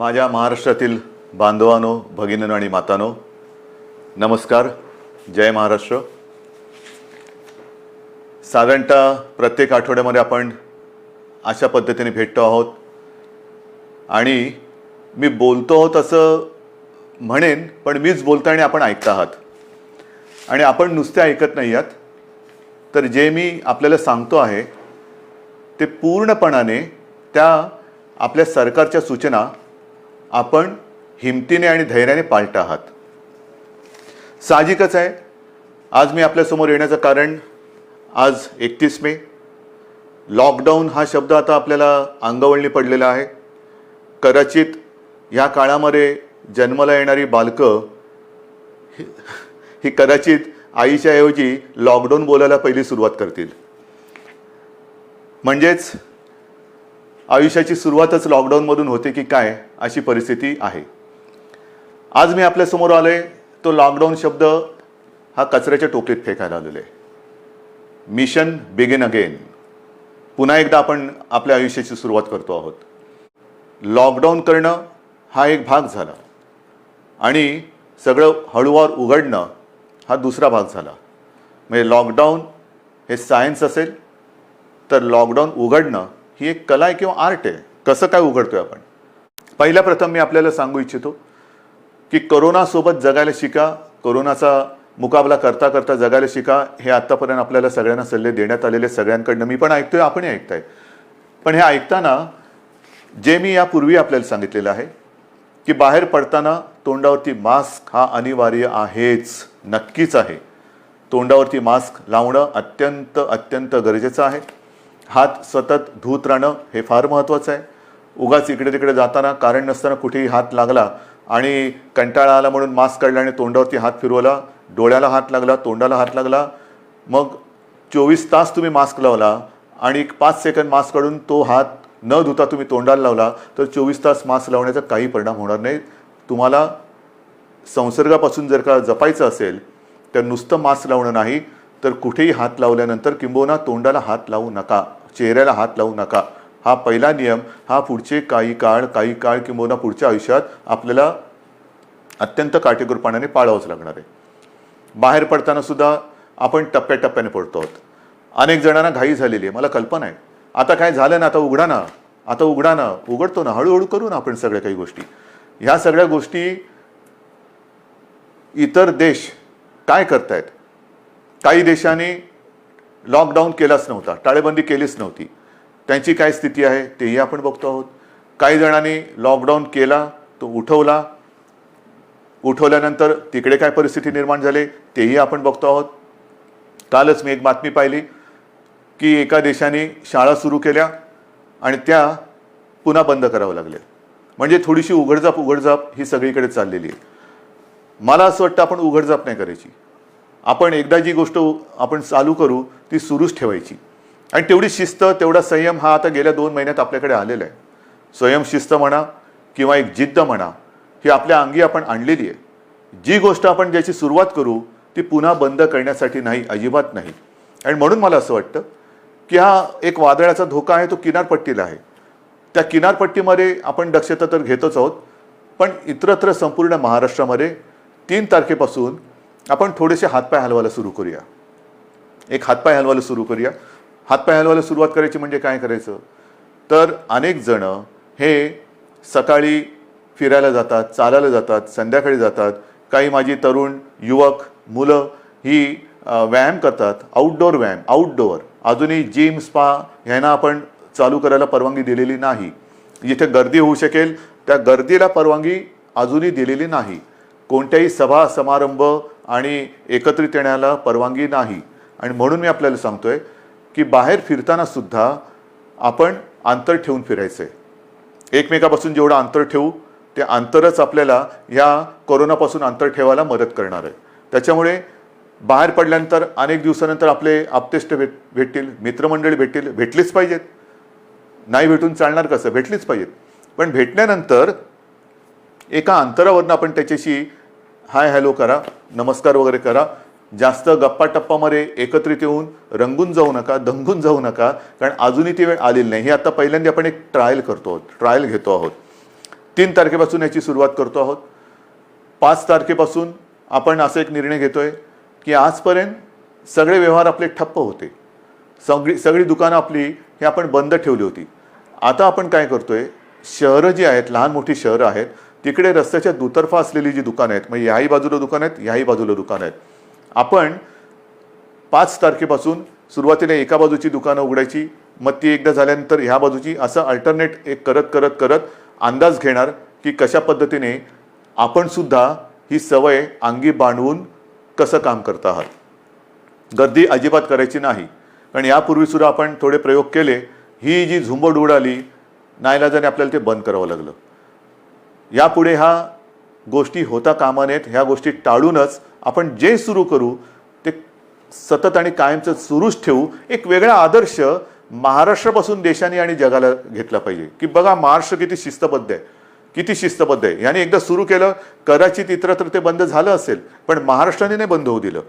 माझ्या महाराष्ट्रातील बांधवांनो, भगिनींनो आणि मातांनो, नमस्कार. जय महाराष्ट्र. साधारणतः प्रत्येक आठवड्यामध्ये आपण अशा पद्धतीने भेटतो आहोत आणि मी बोलतो आहोत असं म्हणेन, पण मीच बोलतो आणि आपण ऐकता आहात. आणि आपण नुसते ऐकत नाही आहात, तर जे मी आपल्याला सांगतो आहे ते पूर्णपणाने त्या आपल्या सरकारच्या सूचना आपण हिमतीने आणि धैर्याने पाळत आहात. साहजिकच आहे, आज मी आपल्यासमोर येण्याचं कारण, आज 31 मे. लॉकडाऊन हा शब्द आता आपल्याला अंगवळणी पडलेला आहे. कदाचित ह्या काळामध्ये जन्माला येणारी बालकं ही कदाचित आईच्या ऐवजी लॉकडाऊन बोलायला पहिली सुरुवात करतील. म्हणजेच आयुष्याची सुरुवातच लॉकडाऊनमधून होते की काय, अशी परिस्थिती आहे. आज मी आपल्यासमोर आलोय तो लॉकडाऊन शब्द हा कचऱ्याच्या टोपलीत फेकायला आलेला आहे. Mission begin again. पुन्हा एकदा आपण आपल्या आयुष्याची सुरुवात करतो आहोत. लॉकडाऊन करणं हा एक भाग झाला आणि सगळं हळूवार उघडणं हा दुसरा भाग झाला. म्हणजे लॉकडाऊन हे सायन्स असेल तर लॉकडाऊन उघडणं ही एक कला आहे किंवा आर्ट आहे. कसं काय उघडतोय आपण? पहिल्या प्रथम मी आपल्याला सांगू इच्छितो की कोरोनासोबत जगायला शिका. कोरोनाचा मुकाबला करता करता जगायला शिका. हे आत्तापर्यंत आपल्याला सगळ्यांना सल्ले देण्यात आलेले, सगळ्यांकडनं मी पण ऐकतोय, आपणही ऐकताय. पण हे ऐकताना जे मी यापूर्वी आपल्याला सांगितलेलं आहे की बाहेर पडताना तोंडावरती मास्क हा अनिवार्य आहेच, नक्कीच आहे. तोंडावरती मास्क लावणं अत्यंत अत्यंत गरजेचं आहे. हात सतत धुत राहणं हे फार महत्त्वाचं आहे. उगाच इकडे तिकडे जाताना कारण नसताना कुठेही हात लागला आणि कंटाळा आला म्हणून मास्क काढला आणि तोंडावरती हात फिरवला, डोळ्याला हात लागला, तोंडाला हात लागला, मग 24 तास तुम्ही मास्क लावला आणि 5 सेकंद मास्क काढून तो हात न धुता तुम्ही तोंडाला लावला तर 24 तास मास्क लावण्याचा काही परिणाम होणार नाही. तुम्हाला संसर्गापासून जर का जपायचं असेल तर नुसतं मास्क लावणं नाही, तर कुठेही हात लावल्यानंतर किंबहुना तोंडाला हात लावू नका, चेहऱ्याला हात लावू नका. हा पहिला नियम हा पुढचे काही काळ किंबहुना पुढच्या आयुष्यात आपल्याला अत्यंत काटेकोरपणाने पाळावंच लागणार आहे. बाहेर पडताना सुद्धा आपण टप्प्याटप्प्याने पडतो आहोत. अनेक जणांना घाई झालेली आहे, मला कल्पना आहे. आता काय झालं ना, आता उघडा ना, उघडतो ना, हळूहळू करू ना आपण सगळ्या काही गोष्टी. ह्या सगळ्या गोष्टी इतर देश काय करतायत? काही देशांनी लॉकडाऊन केलाच नव्हता, टाळेबंदी केलीच नव्हती. त्यांची काय स्थिती आहे तेही आपण बघतो आहोत. काही जणांनी लॉकडाऊन केला, तो उठवल्यानंतर तिकडे काय परिस्थिती निर्माण झाली तेही आपण बघतो आहोत. कालच मी एक बातमी पाहिली की एका देशाने शाळा सुरू केल्या आणि त्या पुन्हा बंद करावं लागल्या. म्हणजे थोडीशी उघडझाप ही सगळीकडे चाललेली आहे. मला असं वाटतं आपण उघडझाप नाही करायची. आपण एकदा जी गोष्ट आपण चालू करू ती सुरूच ठेवायची. आणि तेवढी शिस्त, तेवढा संयम हा आता गेल्या 2 महिन्यात आपल्याकडे आलेला आहे. स्वयंशिस्त म्हणा किंवा एक जिद्द म्हणा, ही आपल्या अंगी आपण आणलेली आहे. जी गोष्ट आपण ज्याची सुरुवात करू ती पुन्हा बंद करण्यासाठी नाही, अजिबात नाही. आणि म्हणून मला असं वाटतं की हा एक वादळाचा धोका आहे, तो किनारपट्टीला आहे. त्या किनारपट्टीमध्ये आपण दक्षता तर घेतोच आहोत, पण इतरत्र संपूर्ण महाराष्ट्रामध्ये 3 तारखेपासून आपण थोडेसे हातपाय हलवायला सुरू करूया. हातपाय हलवायला सुरुवात करायची. म्हणजे काय करायचं तर अनेक जण हे सकाळी फिरायला जातात, चालायला जातात, संध्याकाळी जातात. काही माझी तरुण युवक मुलं ही व्यायाम करतात, आउटडोअर व्यायाम. अजूनही जिम, स्पा ह्यांना आपण चालू करायला परवानगी दिलेली नाही. जिथे गर्दी होऊ शकेल त्या गर्दीला परवानगी अजूनही दिलेली नाही. कोणत्याही सभा समारंभ आणि एकत्रित येण्याला परवानगी नाही. आणि म्हणून मी आपल्याला सांगतोय की बाहेर फिरताना सुद्धा आपण अंतर ठेवून फिरायचं आहे. एकमेकापासून जेवढं अंतर ठेवू ते अंतरच आपल्याला ह्या कोरोनापासून अंतर ठेवायला मदत करणार आहे. त्याच्यामुळे बाहेर पडल्यानंतर अनेक दिवसानंतर आपले आप्तेष्ट भेटतील, मित्रमंडळी भेटलीच पाहिजेत. नाही भेटून चालणार कसं? भेटलीच पाहिजेत. पण भेटल्यानंतर एका अंतरावरून आपण त्याच्याशी हाय हॅलो करा, नमस्कार वगैरे करा. जास्त गप्पा टप्पामध्ये एकत्रित येऊन रंगून जाऊ नका, दंगून जाऊ नका, कारण अजूनही ती वेळ आलेली नाही. ही आता पहिल्यांदा आपण एक ट्रायल घेतो आहोत. 3 तारखेपासून याची सुरुवात करतो आहोत. 5 तारखेपासून आपण असा एक निर्णय घेतोय की आजपर्यंत सगळे व्यवहार आपले ठप्प होते, सगळी दुकानं आपली हे आपण बंद ठेवली होती. आता आपण काय करतोय, शहरं जी आहेत, लहान मोठी शहरं आहेत, तिकडे रस्त्याच्या दुतर्फा असलेली जी दुकानं आहेत, म्हणजे याही बाजूला दुकानं आहेत, याही बाजूला दुकानं आहेत, आपण 5 तारखेपासून सुरुवातीला एका बाजूची दुकानं उघडायची, मग ती एकदा झाल्यानंतर ह्या बाजूची, असं अल्टरनेट एक करत करत करत अंदाज घेणार की कशा पद्धतीने आपण सुद्धा ही सवय अंगी बांधवून कसं काम करत आहात. गर्दी अजिबात करायची नाही, कारण यापूर्वी सुद्धा आपण थोडे प्रयोग केले. ही जी झुंबड उडाली, नाईलाजाने आपल्याला ते बंद करावं लागलं. यापुढे ह्या गोष्टी होता कामा नयेत. ह्या गोष्टी टाळूनच आपण जे सुरू करू ते सतत आणि कायमचं सुरूच ठेवू. एक वेगळा आदर्श महाराष्ट्रापासून देशाने आणि जगाला घेतला पाहिजे की बघा महाराष्ट्र किती शिस्तबद्ध आहे, किती शिस्तबद्ध आहे. याने एकदा सुरू केलं, कदाचित इतरत्र ते बंद झालं असेल, पण महाराष्ट्राने नाही बंद होऊ दिलं.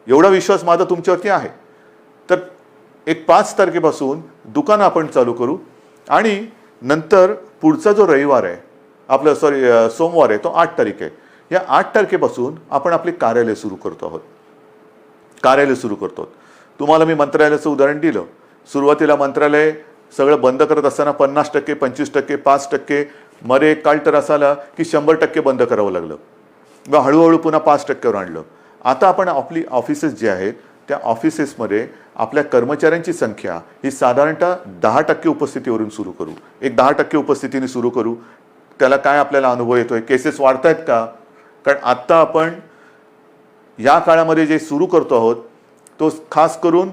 एवढा विश्वास माझा तुमच्यावरती आहे. तर एक 5 तारखेपासून दुकान आपण चालू करू आणि नंतर पुढचा जो रविवार आहे आपलं, सोमवार आहे, तो 8 तारीख आहे. या 8 तारखेपासून आपण आपले कार्यालय सुरू करतो आहोत. कार्यालय सुरू करतो. तुम्हाला मी मंत्रालयाचं उदाहरण दिलं. सुरुवातीला मंत्रालय सगळं बंद करत असताना 50%, 25%, 5%, मध्ये एक काळ तर असा आला की 100% बंद करावं लागलं. मग हळूहळू पुन्हा 5%वर आणलं. आता आपण आपली ऑफिसेस जे आहेत त्या ऑफिसेसमध्ये आपल्या कर्मचाऱ्यांची संख्या ही साधारणतः 10% उपस्थितीवरून सुरू करू. एक 10% उपस्थितीने सुरू करू. त्याला काय आपल्याला अनुभव येतोय, केसेस वाढत आहेत का? कारण आत्ता आपण या काळामध्ये जे सुरू करतो आहोत तो खास करून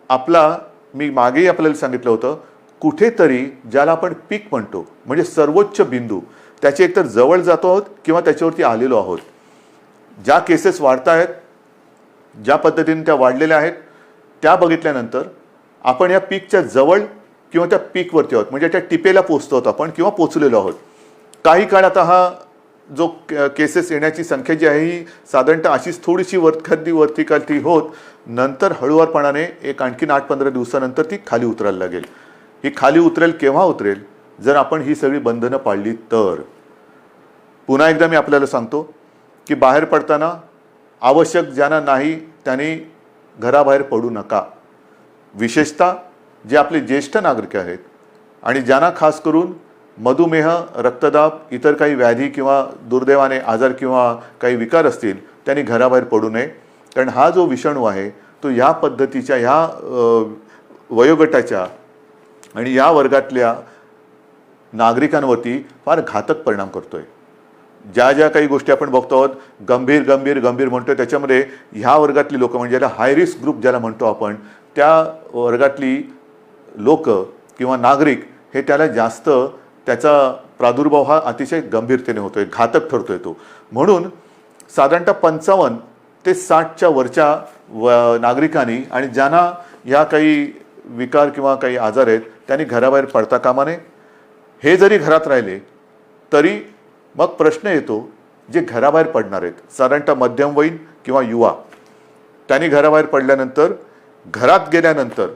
आपला, मी मागेही आपल्याला सांगितलं होतं, कुठेतरी ज्याला आपण पीक म्हणतो म्हणजे सर्वोच्च बिंदू, त्याचे एकतर जवळ जातो आहोत किंवा त्याच्यावरती आलेलो आहोत. ज्या केसेस वाढत आहेत, ज्या पद्धतीने त्या वाढलेल्या आहेत, त्या बघितल्यानंतर आपण या पीकच्या जवळ किंवा त्या पीकवरती आहोत, म्हणजे त्या टिपेला पोचतो आहोत आपण किंवा पोचलेलो आहोत. काही काळ आता हा जो केसेस येण्याची संख्या जी आहे ही साधारणतः अशीच थोडीशी वरती खाली होत, नंतर हळूवारपणाने एक आणखीन 8-15 दिवसानंतर ती खाली उतरायला लागेल. ही खाली उतरेल केव्हा उतरेल, जर आपण ही सगळी बंधनं पाळली तर. पुन्हा एकदा मी आपल्याला सांगतो की बाहेर पडताना आवश्यक ज्यांना नाही त्यांनी घराबाहेर पडू नका. विशेषतः जे आपले ज्येष्ठ नागरिक आहेत आणि ज्यांना खास करून मधुमेह, रक्तदाब, इतर काही व्याधी किंवा दुर्दैवाने आजार किंवा काही विकार असतील, त्यांनी घराबाहेर पडू नये. कारण हा जो विषाणू आहे तो ह्या पद्धतीच्या, ह्या वयोगटाच्या आणि या वर्गातल्या नागरिकांवरती फार घातक परिणाम करतोय. ज्या ज्या काही गोष्टी आपण बघतो आहोत, गंभीर गंभीर गंभीर म्हणतोय, त्याच्यामध्ये ह्या वर्गातली लोक म्हणजे ज्याला हाय रिस्क ग्रुप ज्याला म्हणतो आपण, त्या वर्गातली लोक किंवा नागरिक हे त्याला जास्त, त्याचा प्रादुर्भाव हा अतिशय गंभीरतेने होतोय, घातक ठरतोय तो. म्हणून साधारणतः 55 ते 60च्या वरच्या नागरिकांनी आणि ज्यांना या काही विकार किंवा काही आजार आहेत त्यांनी घराबाहेर पडता कामा नये. हे जरी घरात राहिले तरी मग प्रश्न येतो, जे घराबाहेर पडणार आहेत साधारणतः मध्यमवयीन किंवा युवा, त्यांनी घराबाहेर पडल्यानंतर घरात गेल्यानंतर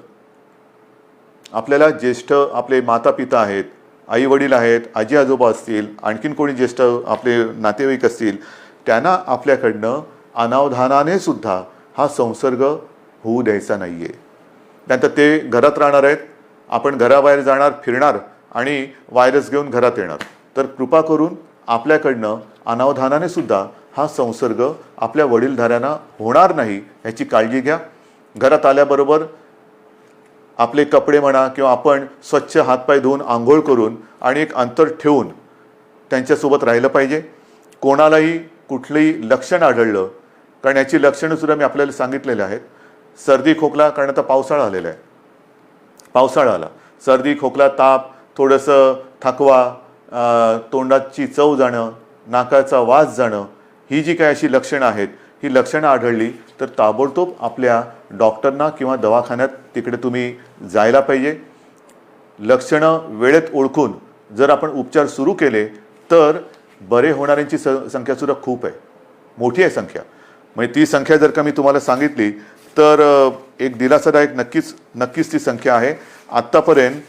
आपल्याला ज्येष्ठ आपले माता पिता आहेत, आई वडील आहेत, आजी आजोबा असतील, आणखीन कोणी ज्येष्ठ आपले नातेवाईक असतील, त्यांना आपल्याकडनं अनावधानाने सुद्धा हा संसर्ग होऊ द्यायचा नाही आहे. त्यानंतर ते घरात राहणार आहेत, आपण घराबाहेर जाणार, फिरणार आणि व्हायरस घेऊन घरात येणार. तर कृपा करून आपल्याकडनं अनावधानाने सुद्धा हा संसर्ग आपल्या वडीलधाऱ्यांना होणार नाही ह्याची काळजी घ्या. घरात आल्याबरोबर आपले कपडे म्हणा किंवा आपण स्वच्छ हातपाय धुवून आंघोळ करून आणि एक अंतर ठेवून त्यांच्यासोबत राहिलं पाहिजे. कोणालाही कुठलंही लक्षण आढळलं, कारण याची लक्षणंसुद्धा मी आपल्याला सांगितलेली आहेत. सर्दी खोकला, कारण आता पावसाळा आलेला आहे, पावसाळा आला, सर्दी खोकला, ताप, थोडंसं थकवा, तोंडाची चव जाणं, नाकाचा वास जाणं, ही जी काही अशी लक्षणं आहेत, ही लक्षणं आढळली तर ताबडतोब आपल्या डॉक्टरना किंवा दवाखान्यात तिकडे तुम्ही जायला पाहिजे. लक्षणं वेळेत ओळखून जर आपण उपचार सुरू केले तर बरे होणाऱ्यांची संख्यासुद्धा खूप आहे, मोठी आहे संख्या. म्हणजे ती संख्या जर का मी तुम्हाला सांगितली तर एक दिलासादायक नक्कीच ती संख्या आहे. आत्तापर्यंत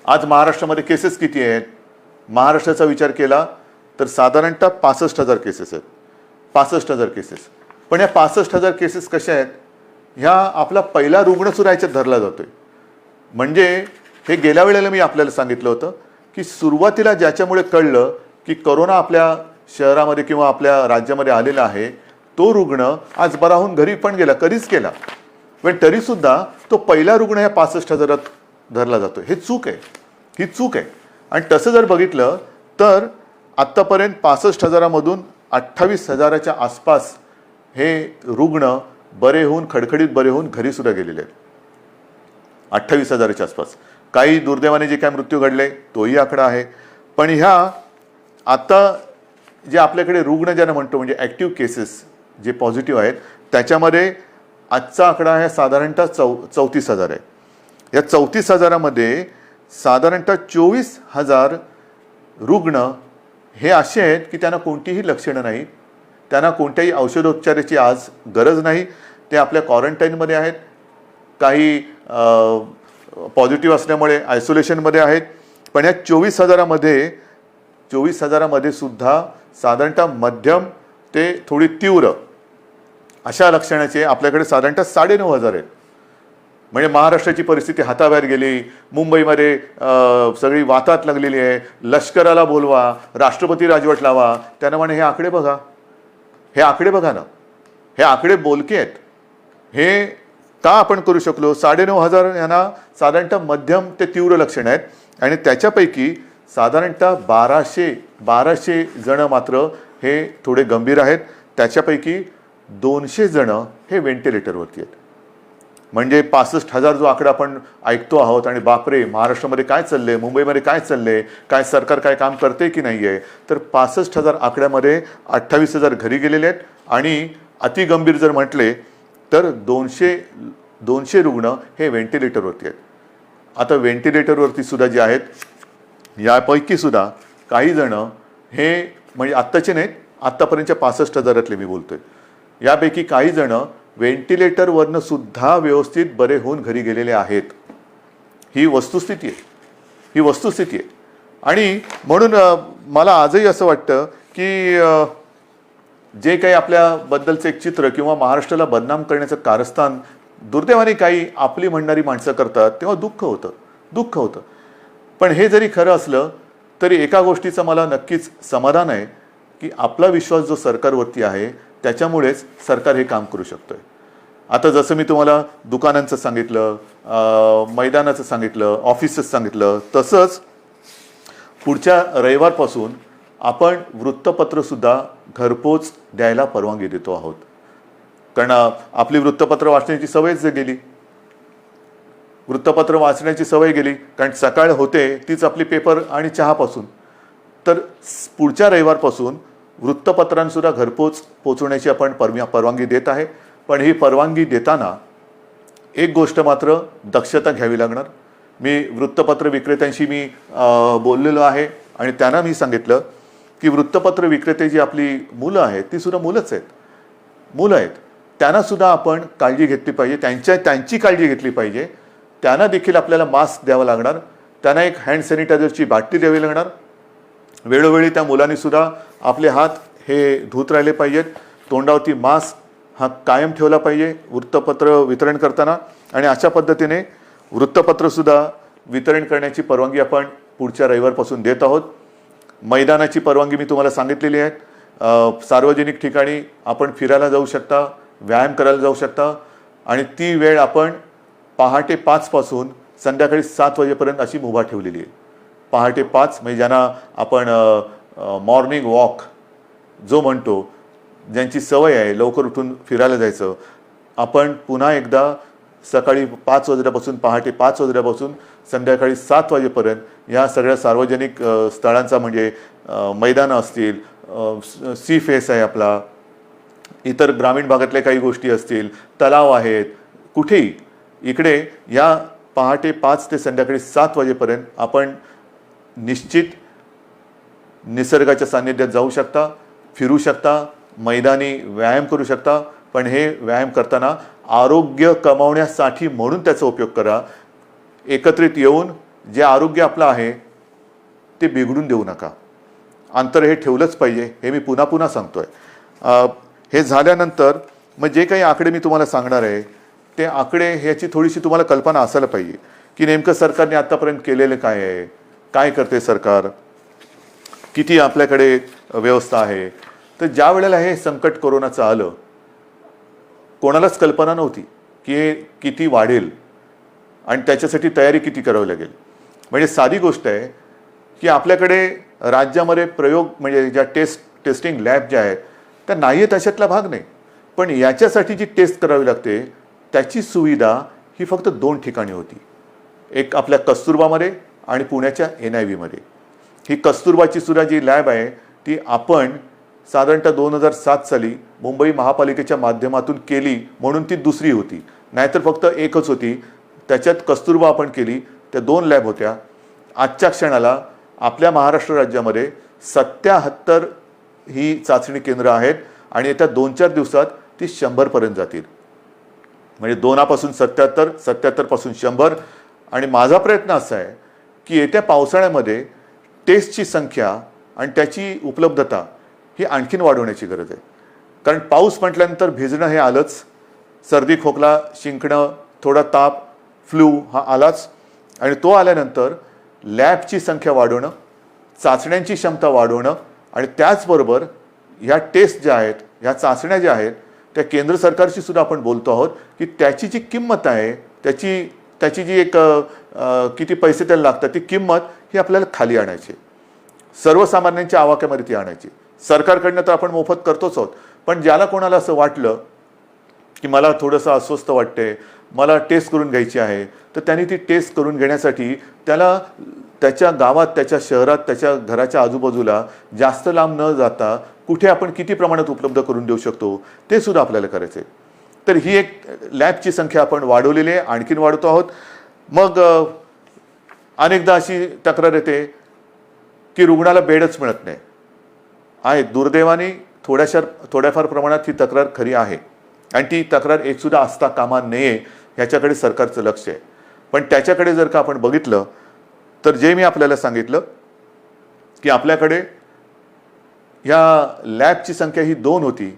आज महाराष्ट्रामध्ये केसेस किती आहेत? महाराष्ट्राचा विचार केला तर साधारणतः 65,000 केसेस आहेत. 65,000 केसेस. पण या 65,000 केसेस कशा आहेत, ह्या आपला पहिला रुग्णसुद्धा याच्यात धरला जातोय. म्हणजे हे गेल्या वेळेला मी आपल्याला सांगितलं होतं की सुरुवातीला ज्याच्यामुळे कळलं की कोरोना आपल्या शहरामध्ये किंवा आपल्या राज्यामध्ये आलेला आहे, तो रुग्ण आज बरा होऊन घरी पण गेला, कधीच गेला, पण तरीसुद्धा तो पहिला रुग्ण ह्या 65,000 धरला जातो. हे चूक आहे, ही चूक आहे. आणि तसं जर बघितलं तर आत्तापर्यंत 65,000मधून 28,000च्या आसपास हे रुग्ण बरे होऊन, खडखडीत बरे होऊन घरी सुद्धा गेलेले आहेत. 28,000च्या आसपास. काही दुर्दैवाने जे काय मृत्यू घडले तोही आकडा आहे. पण ह्या आता जे आपल्याकडे रुग्ण ज्यांना म्हणतो म्हणजे ॲक्टिव्ह केसेस जे पॉझिटिव्ह आहेत, त्याच्यामध्ये आजचा आकडा आहे साधारणतः 34,000 आहे. या 34,000मध्ये साधारणतः 24,000 रुग्ण हे असे आहेत की त्यांना कोणतीही लक्षणं नाही, त्यांना कोणत्याही औषधोपचाराची आज गरज नाही, ते आपल्या क्वारंटाईनमध्ये आहेत, काही पॉझिटिव्ह असल्यामुळे आयसोलेशनमध्ये आहेत. पण या 24,000मध्ये सुद्धा साधारणतः मध्यम ते थोडी तीव्र अशा लक्षणाचे आपल्याकडे साधारणतः 9,500 आहेत. म्हणजे महाराष्ट्राची परिस्थिती हाताबाहेर गेली, मुंबईमध्ये सगळी वातात लागलेली आहे, लष्कराला बोलवा, राष्ट्रपती राजवट लावा. त्यांना म्हणे हे आकडे बघा, हे आकडे बघा ना, हे आकडे बोलके आहेत. हे का आपण करू शकलो? 9,500 यांना साधारणतः मध्यम ते तीव्र लक्षणं आहेत आणि त्याच्यापैकी साधारणतः 1200 जण मात्र हे थोडे गंभीर आहेत. त्याच्यापैकी 200 जण हे व्हेंटिलेटरवरती आहेत. म्हणजे 65,000 जो आकडा आपण ऐकतो आहोत आणि बापरे महाराष्ट्रामध्ये काय चाललंय, मुंबईमध्ये काय चाललंय, काय सरकार काय काम करते की नाही आहे, तर 65,000 आकड्यामध्ये 28,000 घरी गेलेले आहेत आणि अतिगंभीर जर म्हटले तर 200 रुग्ण हे व्हेंटिलेटरवरती आहेत. आता व्हेंटिलेटरवरती सुद्धा जे आहेत यापैकी सुद्धा काही जण हे म्हणजे आत्ताचे नाहीत, आत्तापर्यंतच्या 65,000तले मी बोलतोय, यापैकी काही जण व्हेंटिलेटरवरनं सुद्धा व्यवस्थित बरे होऊन घरी गेलेले आहेत. ही वस्तुस्थिती आहे, ही वस्तुस्थिती आहे. आणि म्हणून मला आजही असं वाटतं की जे काही आपल्याबद्दलचं एक चित्र किंवा महाराष्ट्राला बदनाम करण्याचं कारस्थान दुर्दैवाने काही आपली म्हणणारी माणसं करतात, तेव्हा दुःख होतं. पण हे जरी खरं असलं तरी एका गोष्टीचं मला नक्कीच समाधान आहे की आपला विश्वास जो सरकारवरती आहे त्याच्यामुळेच सरकार हे काम करू शकतोय. आता जसं मी तुम्हाला दुकानांचं सांगितलं, मैदानाचं सांगितलं, ऑफिसेस सांगितलं, तसंच पुढच्या रविवारपासून आपण वृत्तपत्रसुद्धा घरपोच द्यायला परवानगी देतो आहोत. कारण आपली वृत्तपत्र वाचण्याची सवयच गेली, वृत्तपत्र वाचण्याची सवय गेली, कारण सकाळ होते तीच आपली पेपर आणि चहापासून. तर पुढच्या रविवारपासून वृत्तपत्रांसुद्धा घरपोच पोचवण्याची आपण परवानगी देत आहे. पण ही परवानगी देताना एक गोष्ट मात्र दक्षता घ्यावी लागणार. मी वृत्तपत्र विक्रेत्यांशी मी बोललेलो आहे आणि त्यांना मी सांगितलं की वृत्तपत्र विक्रेते जी आपली मुलं आहेत ती सुद्धा मुलं आहेत, त्यांना सुद्धा आपण काळजी घेतली पाहिजे, त्यांची काळजी घेतली पाहिजे. त्यांना देखील आपल्याला मास्क द्यावा लागणार, त्यांना एक हँड सॅनिटायझरची बाटली द्यावी लागणार. वेळोवेळी त्या मुलांनी सुद्धा आपले हात हे धुत राहिले पाहिजेत, तोंडावरती मास्क हा कायम ठेवला पाहिजे वृत्तपत्र वितरण करताना. आणि अशा पद्धतीने वृत्तपत्रसुद्धा वितरण करण्याची परवानगी आपण पुढच्या रविवारपासून देत आहोत. मैदानाची परवानगी मी तुम्हाला सांगितलेली आहे. सार्वजनिक ठिकाणी आपण फिरायला जाऊ शकता, व्यायाम करायला जाऊ शकता आणि ती वेळ आपण पहाटे 5 पासून संध्याकाळी 7 वाजेपर्यंत अशी मुभा ठेवलेली आहे. पहाटे 5 म्हणजे ज्यांना आपण मॉर्निंग वॉक जो म्हणतो, ज्यांची सवय आहे लवकर उठून फिरायला जायचं, आपण पुन्हा एकदा सकाळी 5 वाजल्यापासून पहाटे 5 वाजल्यापासून संध्याकाळी 7 वाजेपर्यंत ह्या सगळ्या सार्वजनिक स्थळांचा म्हणजे मैदानं असतील, सी फेस आहे आपला, इतर ग्रामीण भागातल्या काही गोष्टी असतील, तलाव आहेत, कुठेही इकडे या पहाटे 5 ते संध्याकाळी 7 वाजेपर्यंत आपण निश्चित निसर्गाच्या सान्निध्यात जाऊ शकता, फिरू शकता, मैदानी व्यायाम करू शकता. पण हे व्यायाम करताना आरोग्य कमावण्यासाठी म्हणून त्याचा उपयोग करा. एकत्रित येऊन जे आरोग्य आपलं आहे ते बिघडून देऊ नका. अंतर हे ठेवलंच पाहिजे, हे मी पुन्हा पुन्हा सांगतोय. हे झाल्यानंतर मग जे काही आकडे मी तुम्हाला सांगणार आहे ते आकडे ह्याची थोडीशी तुम्हाला कल्पना असायला पाहिजे की नेमकं सरकारने आत्तापर्यंत केलेलं काय आहे, काय करते सरकार, किती आपल्याकडे व्यवस्था आहे. तर ज्या वेळेला हे संकट कोरोनाचं आलं, कोणालाच कल्पना नव्हती की हे किती वाढेल आणि त्याच्यासाठी तयारी किती करावी लागेल. म्हणजे साधी गोष्ट आहे की आपल्याकडे राज्यामध्ये प्रयोग म्हणजे ज्या टेस्टिंग लॅब ज्या आहेत त्या नाही आहेत अशातला भाग नाही, पण याच्यासाठी जी टेस्ट करावी लागते त्याची सुविधा ही फक्त 2 ठिकाणी होती. एक आपल्या कस्तुरबामध्ये आणि पुण्याच्या NIVमध्ये. ही कस्तुरबाची सुद्धा जी लॅब आहे ती आपण साधारणतः 2007 साली मुंबई महापालिकेच्या माध्यमातून केली म्हणून ती दुसरी होती, नाहीतर फक्त एकच होती. त्याच्यात कस्तुरबा आपण केली, त्या 2 लॅब होत्या. आजच्या क्षणाला आपल्या महाराष्ट्र राज्यामध्ये 77 ही चाचणी केंद्र आहेत आणि येत्या 2-4 दिवसात ती 100पर्यंत जातील. म्हणजे 2पासून 77, 77पासून 100. आणि माझा प्रयत्न असा आहे की येत्या पावसाळ्यामध्ये टेस्टची संख्या आणि त्याची उपलब्धता ही आणखीन वाढवण्याची गरज आहे. कारण पाऊस म्हटल्यानंतर भिजणं हे आलंच, सर्दी खोकला शिंकणं, थोडा ताप, फ्लू हा आलाच. आणि तो आल्यानंतर लॅबची संख्या वाढवणं, चाचण्यांची क्षमता वाढवणं आणि त्याचबरोबर ह्या टेस्ट ज्या आहेत, ह्या चाचण्या ज्या आहेत त्या केंद्र सरकारशी सुद्धा आपण बोलतो आहोत की त्याची जी किंमत आहे, त्याची जी एक किती पैसे त्याला लागतात ती किंमत ही आपल्याला खाली आणायची, सर्वसामान्यांच्या आवाक्यामध्ये ती आणायची. सरकारकडनं तर आपण मोफत करतोच आहोत, पण ज्याला कोणाला असं वाटलं की मला थोडंसं अस्वस्थ वाटते, मला टेस्ट करून घ्यायची आहे, तर त्यांनी ती टेस्ट करून घेण्यासाठी त्याला त्याच्या गावात, त्याच्या शहरात, त्याच्या घराच्या आजूबाजूला जास्त लांब न जाता कुठे आपण किती प्रमाणात उपलब्ध करून देऊ शकतो ते सुद्धा आपल्याला करायचं आहे. तर ही एक लॅबची संख्या आपण वाढवलेली आहे, आणखीन वाढवतो आहोत. मग अनेकदा अशी तक्रार येते की रुग्णाला बेडच मिळत नाही. आहे, दुर्दैवाने थोड्याफार प्रमाणात ही तक्रार खरी आहे आणि ती तक्रार एक सुद्धा असता कामा नये ह्याच्याकडे सरकारचं लक्ष आहे. पण त्याच्याकडे जर का आपण बघितलं तर जे मी आपल्याला सांगितलं की आपल्याकडे ह्या लॅबची संख्या ही 2 होती,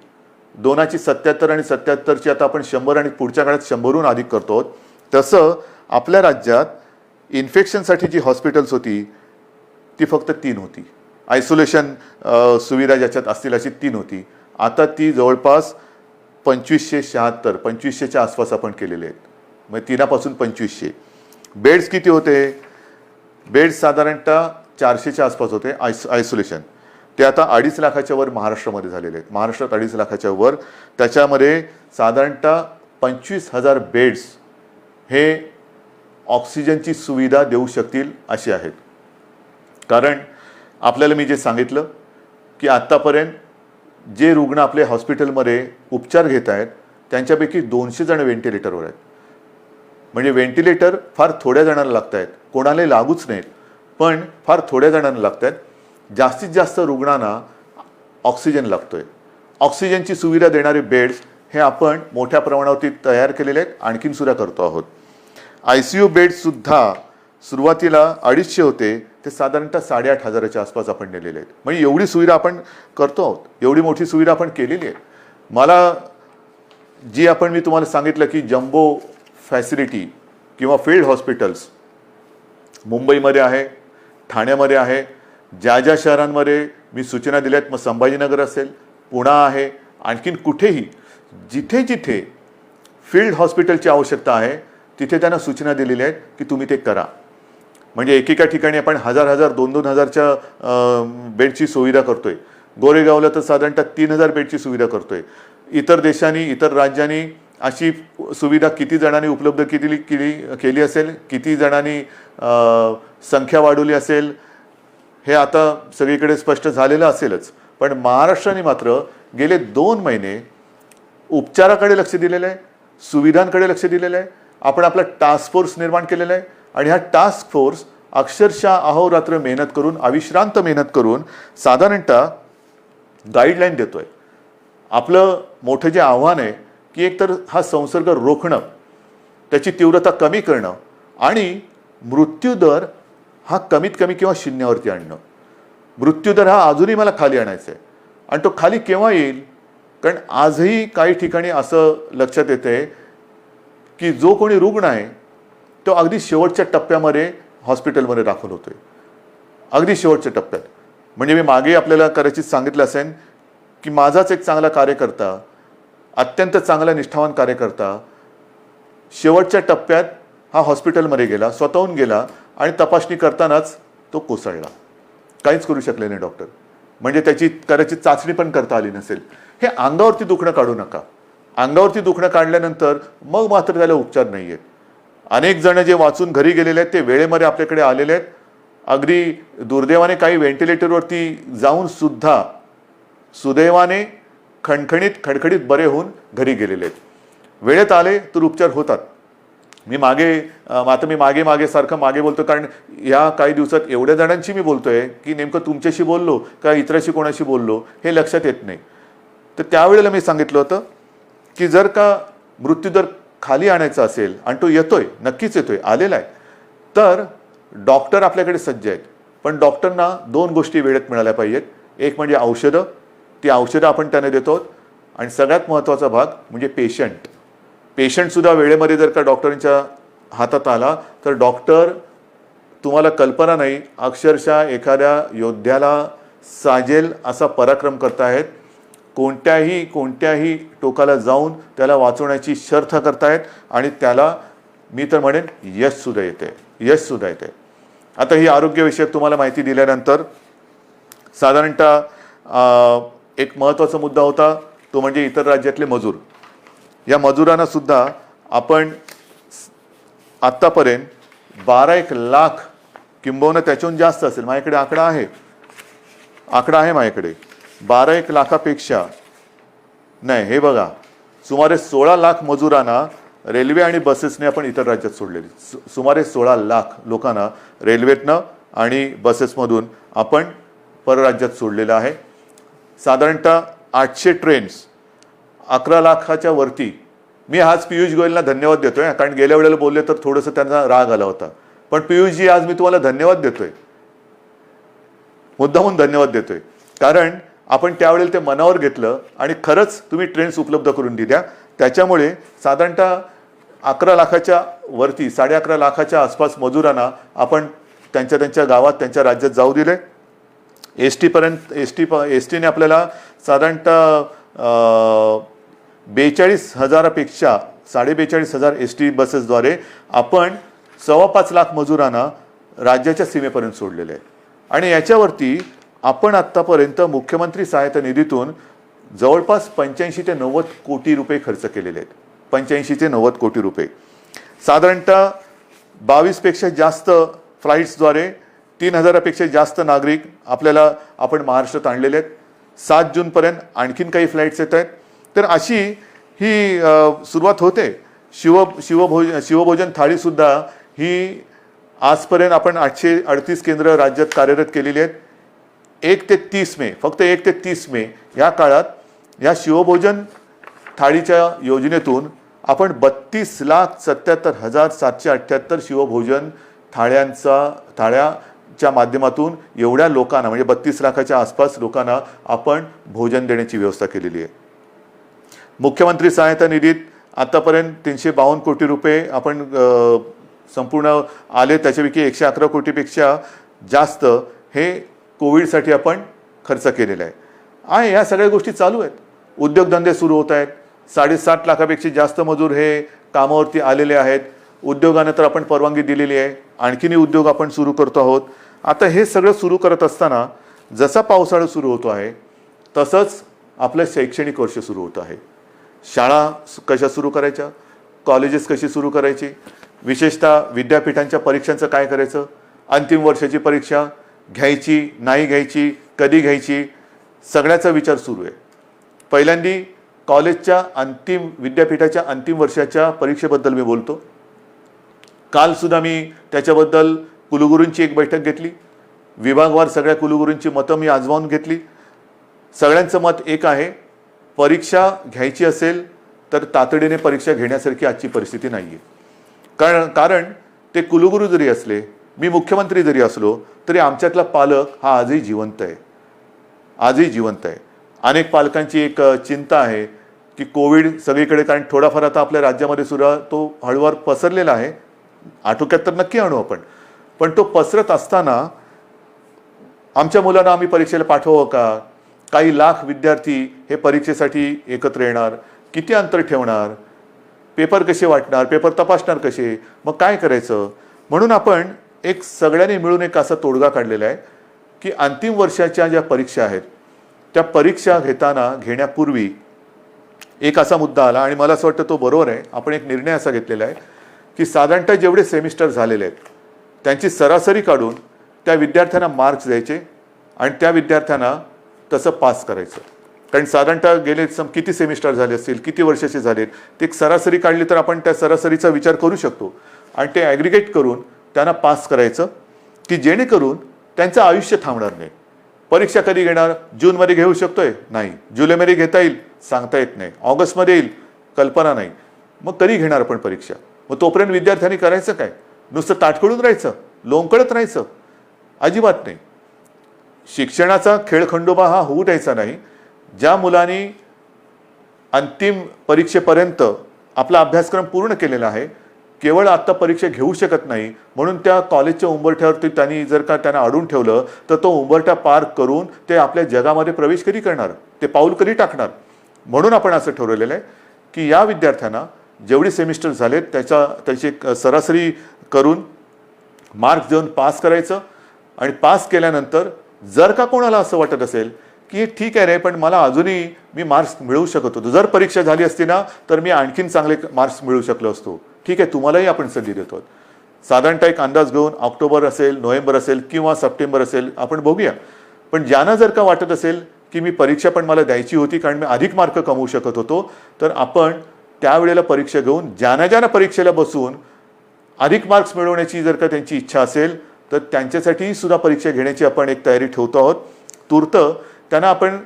2ची 77 आणि 77ची आता आपण 100 आणि पुढच्या काळात 100हून अधिक करतो. तसं आपल्या राज्यात इन्फेक्शनसाठी जी हॉस्पिटल्स होती ती फक्त 3 होती. आयसोलेशन सुविधा ज्याच्यात असतील अशी 3 होती. आता ती जवळपास 2576, 2500च्या आसपास आपण केलेले आहेत. मग 3पासून 2500. बेड्स किती होते? बेड्स साधारणतः 400च्या आसपास होते आयसोलेशन. ते आता 2.5 लाखाच्या वर महाराष्ट्रामध्ये झालेले आहेत. महाराष्ट्रात 2.5 लाखाच्या वर. त्याच्यामध्ये साधारणतः 25,000 बेड्स हे ऑक्सिजनची सुविधा देऊ शकतील असे आहेत. कारण आपल्याला मी जे सांगितलं की आत्तापर्यंत जे रुग्ण आपले हॉस्पिटलमध्ये उपचार घेत आहेत त्यांच्यापैकी 200 जण व्हेंटिलेटरवर आहेत. म्हणजे व्हेंटिलेटर फार थोड्या जणांना लागत आहेत, कोणालाही लागूच नाहीत, पण फार थोड्या जणांना लागत आहेत. जास्तीत जास्त रुग्णांना ऑक्सिजन लागतोय. ऑक्सिजनची सुविधा देणारे बेड्स हे आपण मोठ्या प्रमाणावरती तयार केलेले आहेत, आणखीन सुद्धा करतो आहोत. ICU बेड्ससुद्धा सुरुवातीला 250 होते, ते साधारणतः 8,500च्या आसपास आपण नेलेले आहेत. म्हणजे एवढी सुविधा आपण करतो आहोत, एवढी मोठी सुविधा आपण केलेली आहे. मला जी आपण मी तुम्हाला सांगितलं की जम्बो फॅसिलिटी किंवा फील्ड हॉस्पिटल्स मुंबईमध्ये आहे, ठाण्यामध्ये आहे, ज्या शहरांमध्ये मी सूचना दिल्यात, मग संभाजीनगर असेल, पुणा आहे, आणखीन कुठेही जिथे जिथे फील्ड हॉस्पिटलची आवश्यकता आहे तिथे त्यांना सूचना दिलेल्या आहेत की तुम्ही ते करा. म्हणजे एकेका ठिकाणी आपण 1,000, 2,000च्या बेडची सुविधा करतोय. गोरेगावला तर साधारणतः 3,000 बेडची सुविधा करतोय. इतर देशांनी, इतर राज्यांनी अशी सुविधा किती जणांनी उपलब्ध केली असेल, किती जणांनी संख्या वाढवली असेल हे आता सगळीकडे स्पष्ट झालेलं असेलच. पण महाराष्ट्राने मात्र गेले 2 महिने उपचाराकडे लक्ष दिलेलं आहे, सुविधांकडे लक्ष दिलेलं आहे. आपण आपला टास्क फोर्स निर्माण केलेला आहे आणि हा टास्क फोर्स अक्षरशः अहोरात्र मेहनत करून, अविश्रांत मेहनत करून साधारणतः गाईडलाईन देतोय. आपलं मोठं जे आव्हान आहे की एकतर हा संसर्ग रोखणं, त्याची तीव्रता कमी करणं आणि मृत्यूदर हा कमीत कमी किंवा शून्यावरती आणणं. मृत्यूदर हा अजूनही मला खाली आणायचा आहे. आणि तो खाली केव्हा येईल? कारण आजही काही ठिकाणी असं लक्षात येते की जो कोणी रुग्ण आहे तो अगदी शेवटच्या टप्प्यामध्ये हॉस्पिटलमध्ये दाखल होतोय, अगदी शेवटच्या टप्प्यात. म्हणजे मी मागे आपल्याला कदाचित सांगितलं असेल की माझाच एक चांगला कार्यकर्ता, अत्यंत चांगला निष्ठावान कार्यकर्ता शेवटच्या टप्प्यात हा हॉस्पिटलमध्ये गेला, स्वतःहून गेला आणि तपासणी करतानाच तो कोसळला. काहीच करू शकले नाही डॉक्टर. म्हणजे त्याची कदाचित चाचणी पण करता आली नसेल. हे अंगावरती दुखणं काढू नका. अंगावरती दुखणं काढल्यानंतर मग मात्र त्याला उपचार नाही आहेत. अनेक जण जे वाचून घरी गेलेले आहेत ते वेळेमध्ये आपल्याकडे आलेले आहेत. अगदी दुर्दैवाने काही व्हेंटिलेटरवरती जाऊन सुद्धा सुदैवाने खडखडीत बरे होऊन घरी गेलेले आहेत. वेळेत आले तर उपचार होतात. मी मागे सारखं मागे बोलतो, कारण या काही दिवसात एवढ्या जणांशी मी बोलतोय की नेमकं तुमच्याशी बोललो का इतराशी कोणाशी बोललो हे लक्षात येत नाही. तर त्यावेळेला मी सांगितलं होतं की जर का मृत्यूदर खाली आणायचा असेल आणि तो येतोय, नक्कीच येतोय, आलेला आहे, तर डॉक्टर आपल्याकडे सज्ज आहेत. पण डॉक्टरना 2 गोष्टी वेळेत मिळाल्या पाहिजेत. एक म्हणजे औषधं, ती औषधं आपण त्यांना देतो. आणि सगळ्यात महत्त्वाचा भाग म्हणजे पेशंटसुद्धा वेळेमध्ये जर का डॉक्टरांच्या हातात आला तर डॉक्टर, तुम्हाला कल्पना नाही, अक्षरशः एखाद्या योद्ध्याला साजेल असा पराक्रम करतायत. कोणत्याही टोकाला जाऊन त्याला वाचवण्याची शर्थ करतायत आणि त्याला मी तर म्हणेन यशसुद्धा येते. आता ही आरोग्यविषयक तुम्हाला माहिती दिल्यानंतर साधारणतः एक महत्त्वाचा मुद्दा होता, तो म्हणजे इतर राज्यातले मजूर. या मजुरांना सुद्धा आपण आत्तापर्यंत 12-1 लाख किंबहुना त्याच्याहून जास्त असेल, माझ्याकडे आकडा आहे माझ्याकडे, 12-1 लाखापेक्षा नाही, हे बघा, सुमारे 16 लाख मजुरांना रेल्वे आणि बसेसने आपण इतर राज्यात सोडलेली. सुमारे 16 लाख लोकांना रेल्वेतनं आणि बसेसमधून आपण परराज्यात सोडलेलं आहे. साधारणतः 800 ट्रेन्स, 11 लाखाच्या वरती. मी आज पियुष गोयलला धन्यवाद देतोय, कारण गेल्या वेळेला बोलले तर थोडंसं त्यांना राग आला होता. पण पियुषजी, आज मी तुम्हाला धन्यवाद देतोय, मुद्दामून धन्यवाद देतोय, कारण आपण त्यावेळेला ते मनावर घेतलं आणि खरंच तुम्ही ट्रेन्स उपलब्ध करून दिल्या. त्याच्यामुळे साधारणतः 11 लाखाच्या वरती, 11.5 लाखाच्या आसपास मजुरांना आपण त्यांच्या गावात, त्यांच्या राज्यात जाऊ दिले. एस टीने आपल्याला साधारणतः 42,000पेक्षा 42,500 एस टी बसेसद्वारे आपण 5.25 लाख मजुरांना राज्याच्या सीमेपर्यंत सोडलेले आहे. आणि याच्यावरती आपण आत्तापर्यंत मुख्यमंत्री सहायता निधीतून जवळपास 85 ते 90 कोटी रुपये खर्च केलेले आहेत. 85 ते 90 कोटी रुपये. साधारणतः 22पेक्षा जास्त फ्लाईट्सद्वारे 3,000पेक्षा जास्त नागरिक आपण महाराष्ट्रात आणलेले आहेत. 7 जूनपर्यंत आणखीन काही फ्लाईट्स येत आहेत. तर अशी ही सुरुवात होते. शिवभोजन थाळीसुद्धा ही आजपर्यंत आपण 838 केंद्र राज्यात कार्यरत केलेली आहेत. 1 ते 30 मे, फक्त 1 ते 30 मे या काळात या शिवभोजन थाळीच्या योजनेतून आपण 32,77,778 शिवभोजन थाळ्याच्या माध्यमातून एवढ्या लोकांना, म्हणजे 32 लाखाच्या आसपास लोकांना आपण भोजन देण्याची व्यवस्था केलेली आहे. मुख्यमंत्री सहायता निधीत आतापर्यंत 352 कोटी रुपये आपण संपूर्ण आले. त्याच्यापैकी 111 कोटीपेक्षा जास्त हे कोविडसाठी आपण खर्च केलेला आहे. या सगळ्या गोष्टी चालू आहेत. उद्योगधंदे सुरू होत आहेत. 7.5 लाखापेक्षा जास्त मजूर हे कामावरती आलेले आहेत. उद्योगाने तर आपण परवानगी दिलेली आहे. आणखीनही उद्योग आपण सुरू करतो आहोत. आता हे सगळं सुरू करत असताना जसा पावसाळा सुरू होतो आहे तसंच आपलं शैक्षणिक वर्ष सुरू होतं आहे. शाळा कशा सुरू करायच्या, कॉलेजेस कशी सुरू करायची, विशेषतः विद्यापीठांच्या परीक्षांचं काय करायचं, अंतिम वर्षाची परीक्षा घ्यायची नाही घ्यायची, कधी घ्यायची, सगळ्याचा विचार सुरू आहे. पहिल्यांदी कॉलेजच्या विद्यापीठाच्या अंतिम वर्षाच्या परीक्षेबद्दल मी बोलतो. कालसुद्धा मी त्याच्याबद्दल कुलगुरूंची एक बैठक घेतली. विभागवार सगळ्या कुलगुरूंची मतं मी आजमावून घेतली. सगळ्यांचं मत एक आहे, परीक्षा घ्यायची असेल तर तातडीने परीक्षा घेण्यासारखी आजची परिस्थिती नाही आहे. कारण ते कुलगुरू जरी असले मी मुख्यमंत्री जरी असलो तरी आमच्यातला पालक हा आजही जिवंत आहे, आजही जिवंत आहे. अनेक पालकांची एक चिंता आहे की कोविड सगळीकडे, कारण थोडाफार आता आपल्या राज्यामध्ये सुद्धा तो हळूवार पसरलेला आहे, आटोक्यात तर नक्की आणू आपण, पण तो पसरत असताना आमच्या मुलांना आम्ही परीक्षेला पाठवावं का? काही लाख विद्यार्थी हे परीक्षेसाठी एकत्र येणार, किती अंतर ठेवणार, पेपर कसे वाटणार, पेपर तपासणार कसे, मग काय करायचं? म्हणून आपण एक सगळ्यांनी मिळून एक असा तोडगा काढलेला आहे की अंतिम वर्षाच्या ज्या परीक्षा आहेत त्या परीक्षा घेण्यापूर्वी एक असा मुद्दा आला आणि मला असं वाटतं तो बरोबर आहे. आपण एक निर्णय असा घेतलेला आहे की साधारणतः जेवढे सेमिस्टर झालेले आहेत त्यांची सरासरी काढून त्या विद्यार्थ्यांना मार्क्स द्यायचे आणि त्या विद्यार्थ्यांना तसं पास करायचं. कारण साधारणतः गेले किती सेमिस्टर झाले असतील, किती वर्षाचे झालेत, ते एक सरासरी काढली तर आपण त्या सरासरीचा विचार करू शकतो आणि ते ॲग्रिगेट करून त्यांना पास करायचं की जेणेकरून त्यांचं आयुष्य थांबणार नाही. परीक्षा कधी घेणार? जूनमध्ये घेऊ शकतोय? नाही. जुलैमध्ये घेता येईल? सांगता येत नाही. ऑगस्टमध्ये येईल? कल्पना नाही. मग कधी घेणार आपण परीक्षा? मग तोपर्यंत विद्यार्थ्यांनी करायचं काय? नुसतं ताटकळून राहायचं, लोंबकळत राहायचं? अजिबात नाही. शिक्षणाचा खेळखंडोबा हा होऊ द्यायचा नाही. ज्या मुलांनी अंतिम परीक्षेपर्यंत आपला अभ्यासक्रम पूर्ण केलेला आहे, केवळ आत्ता परीक्षा घेऊ शकत नाही म्हणून त्या कॉलेजच्या उंबरठ्यावरती त्यांनी जर का त्यांना अडून ठेवलं तर तो उंबरठा पार करून ते आपल्या जगामध्ये प्रवेश कधी करणार, ते पाऊल कधी टाकणार? म्हणून आपण असं ठरवलेलं आहे की या विद्यार्थ्यांना जेवढे सेमिस्टर झालेत त्याची सरासरी करून मार्क्स देऊन पास करायचं आणि पास केल्यानंतर जर का कोणाला असं वाटत असेल की ठीक आहे रे, पण मला अजूनही मी मार्क्स मिळवू शकत होतो, जर परीक्षा झाली असती ना तर मी आणखीन चांगले मार्क्स मिळवू शकलो असतो, ठीक आहे, तुम्हालाही आपण संधी देतो. साधारणतः एक अंदाज घेऊन ऑक्टोबर असेल, नोव्हेंबर असेल किंवा सप्टेंबर असेल आपण बघूया. पण ज्यांना जर का वाटत असेल की मी परीक्षा पण मला द्यायची होती कारण मी अधिक मार्क कमवू शकत होतो, तर आपण त्यावेळेला परीक्षा घेऊन ज्यांना परीक्षेला बसून अधिक मार्क्स मिळवण्याची जर का त्यांची इच्छा असेल तर त्यांच्यासाठी सुद्धा परीक्षा घेण्याची आपण एक तयारी ठेवतो आहोत. तूर्त त्यांना आपण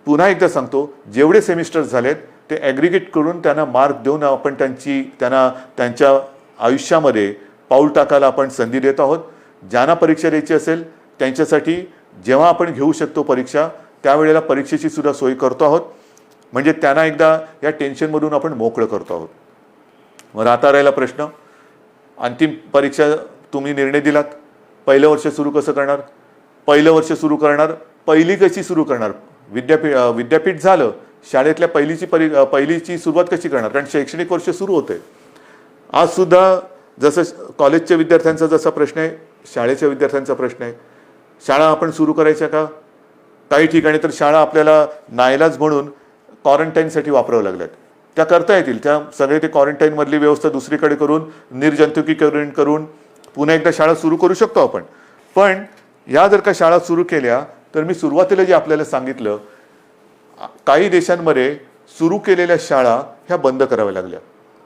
पुन्हा एकदा सांगतो, जेवढे सेमिस्टर झालेत ते ॲग्रिगेट करून त्यांना मार्क देऊन आपण त्यांना त्यांच्या आयुष्यामध्ये पाऊल टाकायला आपण संधी देत आहोत. ज्यांना परीक्षा द्यायची असेल त्यांच्यासाठी जेव्हा आपण घेऊ शकतो परीक्षा त्यावेळेला परीक्षेची सुद्धा सोय करतो आहोत. म्हणजे त्यांना एकदा या टेन्शनमधून आपण मोकळं करतो आहोत. मग आता राहिला प्रश्न, अंतिम परीक्षा तुम्ही निर्णय दिलात, पहिलं वर्ष सुरू कसं करणार? पहिलं वर्ष सुरू करणार, पहिली कशी सुरू करणार? विद्यापीठ झालं, शाळेतल्या पहिलीची सुरुवात कशी करणार? कारण शैक्षणिक वर्ष सुरू होते. आज सुद्धा जसं कॉलेजच्या विद्यार्थ्यांचा जसा प्रश्न आहे, शाळेच्या विद्यार्थ्यांचा प्रश्न आहे. शाळा आपण सुरू करायच्या का? काही ठिकाणी तर शाळा आपल्याला नाईलाज म्हणून क्वारंटाईनसाठी वापरावं लागल्यात. त्या करता येतील, त्या सगळे ते क्वारंटाईनमधली व्यवस्था दुसरीकडे करून निर्जंतुकीकरण करून पुन्हा एकदा शाळा सुरू करू शकतो आपण. पण या जर का शाळा सुरू केल्या तर मी सुरुवातीला जे आपल्याला सांगितलं, काही देशांमध्ये सुरू केलेल्या शाळा ह्या बंद कराव्या लागल्या.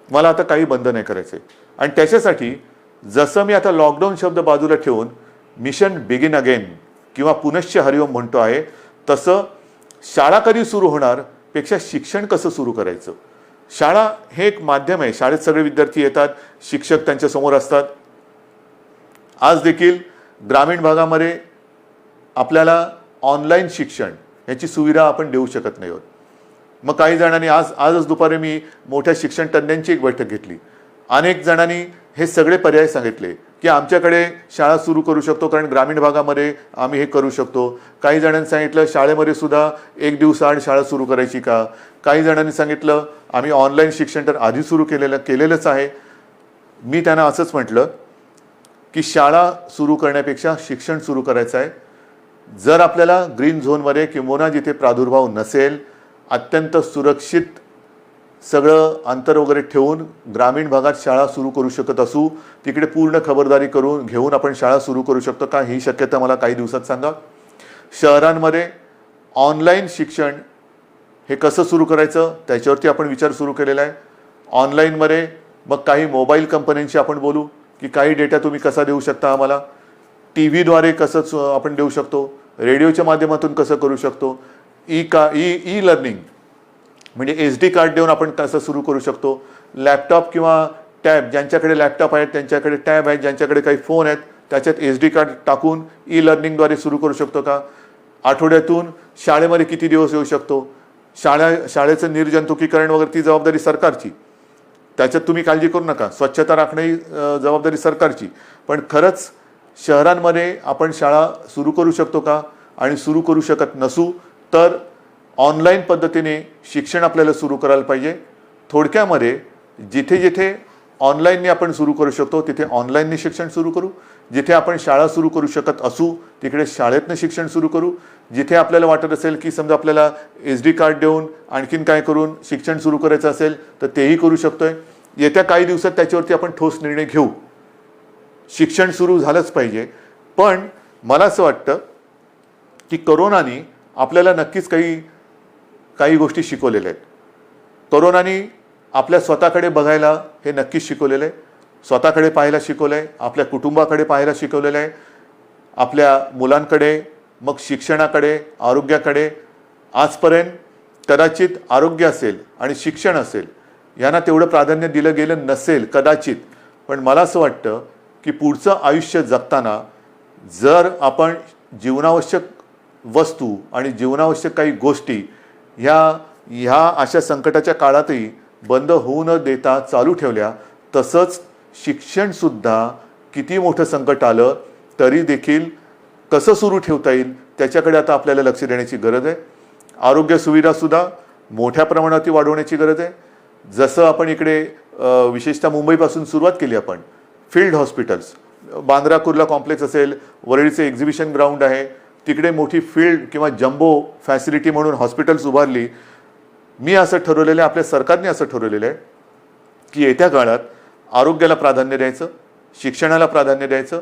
मला आता काही बंद नाही करायचे आणि त्याच्यासाठी जसं मी आता लॉकडाऊन शब्द बाजूला ठेवून मिशन बिगिन अगेन किंवा पुनश्च हरिओम म्हणतो आहे, तसं शाळा कधी सुरू होणार पेक्षा शिक्षण कसं सुरू करायचं. शाळा हे एक माध्यम आहे, शाळेत सगळे विद्यार्थी येतात, शिक्षक त्यांच्या समोर असतात. आज देखील ग्रामीण भागामध्ये आपल्याला ऑनलाईन शिक्षण याची सुविधा आपण देऊ शकत नाही आहोत. मग काही जणांनी आजच दुपारी मी मोठ्या शिक्षण तज्ज्ञांची एक बैठक घेतली. अनेक जणांनी हे सगळे पर्याय सांगितले की आमच्याकडे शाळा सुरू करू शकतो कारण ग्रामीण भागामध्ये आम्ही हे करू शकतो. काही जणांनी सांगितलं शाळेमध्ये सुद्धा एक दिवसाआड शाळा सुरू करायची का? काही जणांनी सांगितलं आम्ही ऑनलाईन शिक्षण तर आधी सुरू केलेलंच आहे. मी त्यांना असंच म्हटलं की शाळा सुरू करण्यापेक्षा शिक्षण सुरू करायचं आहे. जर आपल्याला ग्रीन झोनमध्ये किंवा जिथे प्रादुर्भाव नसेल, अत्यंत सुरक्षित सगळं अंतर वगैरे ठेवून ग्रामीण भागात शाळा सुरू करू शकत असू, तिकडे पूर्ण खबरदारी घेऊन आपण शाळा सुरू करू शकतो का? ही शक्यता मला काही दिवसात सांगा. शहरांमध्ये ऑनलाईन शिक्षण हे कसं सुरू करायचं त्याच्यावरती आपण विचार सुरू केलेला आहे. ऑनलाईनमध्ये मग काही मोबाईल कंपन्यांशी आपण बोलू की काही डेटा तुम्ही कसा देऊ शकता आम्हाला, टी व्हीद्वारे कसं आपण देऊ शकतो, रेडिओच्या माध्यमातून कसं करू शकतो, लर्निंग म्हणजे SD कार्ड देऊन आपण कसं सुरू करू शकतो, लॅपटॉप किंवा टॅब, ज्यांच्याकडे लॅपटॉप आहेत त्यांच्याकडे टॅब आहेत, ज्यांच्याकडे काही फोन आहेत त्याच्यात SD कार्ड टाकून लर्निंगद्वारे सुरू करू शकतो का? आठवड्यातून शाळेमध्ये किती दिवस येऊ शकतो? शाळेचं निर्जंतुकीकरण वगैरे ती जबाबदारी सरकारची, त्याच्यात तुम्ही काळजी करू नका. स्वच्छता राखणे ही जबाबदारी सरकारची. पण खरंच शहरांमध्ये आपण शाळा सुरू करू शकतो का? आणि सुरू करू शकत नसू तर ऑनलाईन पद्धतीने शिक्षण आपल्याला सुरू करायला पाहिजे. थोडक्यामध्ये जिथे जिथे ऑनलाईनने आपण सुरू करू शकतो तिथे ऑनलाईनने शिक्षण सुरू करू. जिथे आपण शाळा सुरू करू शकत असू तिकडे शाळेतनं शिक्षण सुरू करू. जिथे आपल्याला वाटत असेल की समजा आपल्याला SD कार्ड देऊन आणखीन काय करून शिक्षण सुरू करायचं असेल तर तेही करू शकतोय. येत्या काही दिवसात त्याच्यावरती आपण ठोस निर्णय घेऊ. शिक्षण सुरू झालंच पाहिजे. पण मला असं वाटतं की कोरोनाने आपल्याला नक्कीच काही गोष्टी शिकवलेल्या आहेत. कोरोनाने आपल्या स्वतःकडे बघायला हे नक्कीच शिकवलेलं आहे. स्वतःकडे पाहायला शिकवलं आहे, आपल्या कुटुंबाकडे पाहायला शिकवलेलं आहे, आपल्या मुलांकडे, मग शिक्षणाकडे, आरोग्याकडे. आजपर्यंत कदाचित आरोग्य असेल आणि शिक्षण असेल यांना तेवढं प्राधान्य दिलं गेलं नसेल कदाचित. पण मला असं वाटतं की पुढचं आयुष्य जगताना जर आपण जीवनावश्यक वस्तू आणि जीवनावश्यक काही गोष्टी ह्या अशा संकटाच्या काळातही बंद होऊ न देता चालू ठेवल्या, तसंच शिक्षणसुद्धा किती मोठं संकट आलं तरी देखील कसं सुरू ठेवता येईल त्याच्याकडे आता आपल्याला लक्ष देण्याची गरज आहे. आरोग्य सुविधासुद्धा मोठ्या प्रमाणात वाढवण्याची गरज आहे. जसं आपण इकडे विशेषतः मुंबईपासून सुरुवात केली आपण, field hospitals, Bandra Kurla complex असेल, वरळीचे एक्झिबिशन ग्राउंड आहे, तिकडे मोठी फील्ड किंवा जम्बो फॅसिलिटी म्हणून हॉस्पिटल्स उभारली. मी असं ठरवलेलं आहे, आपल्या सरकारने असं ठरवलेलं आहे की येत्या काळात आरोग्याला प्राधान्य द्यायचं, शिक्षणाला प्राधान्य द्यायचं.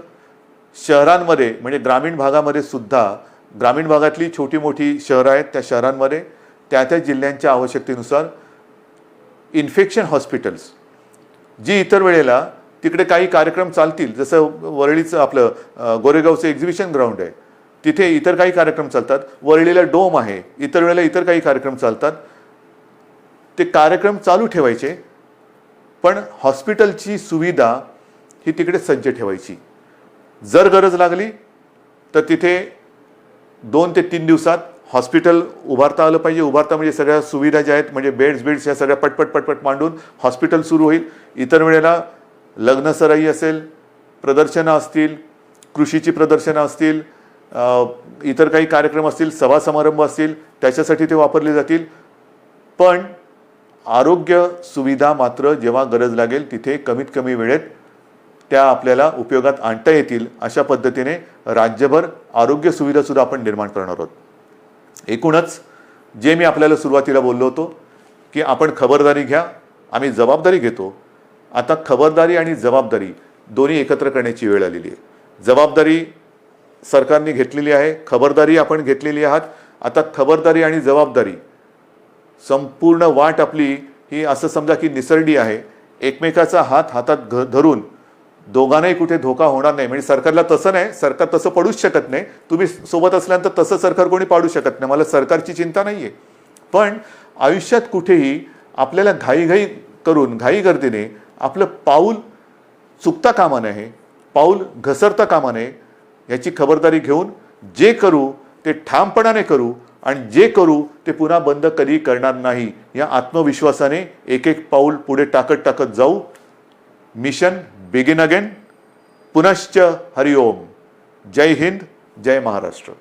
शहरांमध्ये म्हणजे ग्रामीण भागामध्ये सुद्धा, ग्रामीण भागातली छोटी मोठी शहरं आहेत त्या शहरांमध्ये त्या जिल्ह्यांच्या आवश्यकतेनुसार इन्फेक्शन हॉस्पिटल्स, जी इतर वेळेला तिकडे काही कार्यक्रम चालतील, जसं वरळीचं आपलं गोरेगावचं एक्झिबिशन ग्राउंड आहे तिथे इतर काही कार्यक्रम चालतात, वरळीला डोम आहे, इतर वेळेला इतर काही कार्यक्रम चालतात, ते कार्यक्रम चालू ठेवायचे. पण हॉस्पिटलची सुविधा ही तिकडे सज्ज ठेवायची. जर गरज लागली तर तिथे 2 ते 3 दिवसात हॉस्पिटल उभारता आलं पाहिजे. उभारता म्हणजे सगळ्या सुविधा ज्या आहेत म्हणजे बेड्स ह्या सगळ्या पटपट मांडून हॉस्पिटल सुरू होईल. इतर वेळेला लग्नसराई असेल, प्रदर्शनं असतील, कृषीची प्रदर्शनं असतील, इतर काही कार्यक्रम असतील, सभा समारंभ असतील, त्याच्यासाठी ते वापरले जातील. पण आरोग्य सुविधा मात्र जेव्हा गरज लागेल तिथे कमीत कमी वेळेत त्या आपल्याला उपयोगात आणता येतील अशा पद्धतीने राज्यभर आरोग्य सुविधासुद्धा आपण निर्माण करणार आहोत. एकूणच जे मी आपल्याला सुरुवातीला बोललो होतो की आपण खबरदारी घ्या, आम्ही जबाबदारी घेतो. आता खबरदारी आणि जबाबदारी दोन्ही एकत्र करण्याची वेळ आलेली आहे. जबाबदारी सरकारने घेतलेली आहे, खबरदारी आपण घेतलेली आहात. आता खबरदारी आणि जबाबदारी संपूर्ण वाट आपली ही असं समजा की निसरडी आहे. एकमेकाचा हात हातात धरून दोघांनाही कुठे धोका होणार नाही. म्हणजे सरकारला तसं नाही, सरकार तसं पडूच शकत नाही. तुम्ही सोबत असल्यानंतर तसं सरकार कोणी पाडू शकत नाही. मला सरकारची चिंता नाही आहे. पण आयुष्यात कुठेही आपल्याला घाई गर्दीने आपलं पाऊल चुकता कामा नये, पाऊल घसरता कामा नये. याची खबरदारी घेऊन जे करू ते ठामपणाने करू आणि जे करू ते पुन्हा बंद कधी करणार नाही या आत्मविश्वासाने एक एक पाऊल पुढे टाकत जाऊ. Mission begin again. पुनश्च हरिओम. जय हिंद, जय महाराष्ट्र.